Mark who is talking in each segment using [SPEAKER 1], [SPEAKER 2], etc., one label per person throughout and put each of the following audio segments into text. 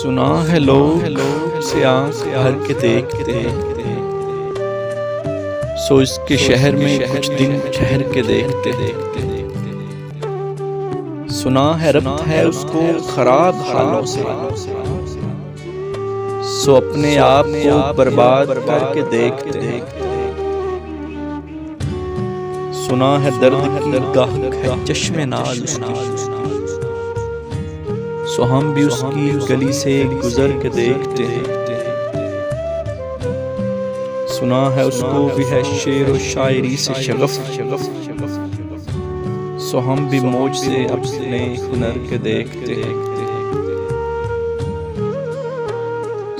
[SPEAKER 1] सुना है लोग से आंख भर के देखते, सो इसके शहर में कुछ दिन ठहर के देखते। सुना है रब्त है उसको खराब हालों से, सो अपने आप को बर्बाद करके देखते। सुना है दर्द की गाहक है चश्मे नाल उसकी, सो हम भी उसकी गली से गुजर के देखते हैं। सुना है उसको भी है शेर और शायरी से शगफ, सो हम भी मौज से अपने हुनर के देखते हैं।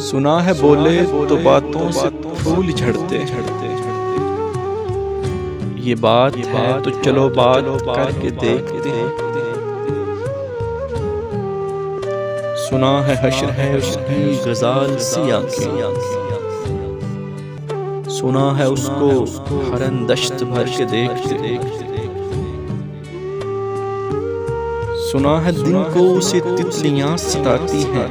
[SPEAKER 1] सुना है बोले तो बातों से फूल झड़ते, ये बात है तो चलो बात करके देखते हैं। सुना है हश्र है उसकी गजाल सी आंखें, सुना है उसको हरन दश्त भर के देखते। सुना है दिन को उसे तितलियां सताती हैं,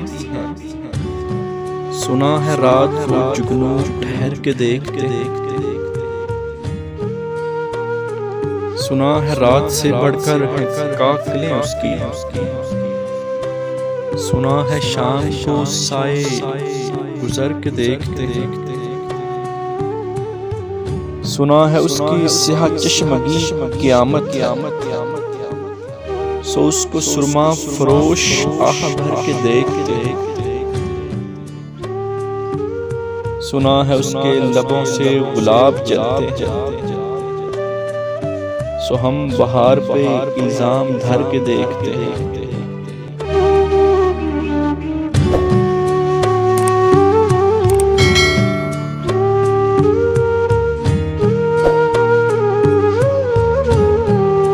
[SPEAKER 1] सुना है रात को जुगनू ठहर के देखते। सुना है रात से बढ़कर काफिलें उसकी, सुना है शाम को साए गुजर के देखते। सुना है उसकी स्याह चश्मगी क़यामत, सो उसको सुरमा फरोश आह भर के देखते। सुना है उसके लबों से गुलाब जलते, सो हम बहार पे इल्जाम धर के देखते।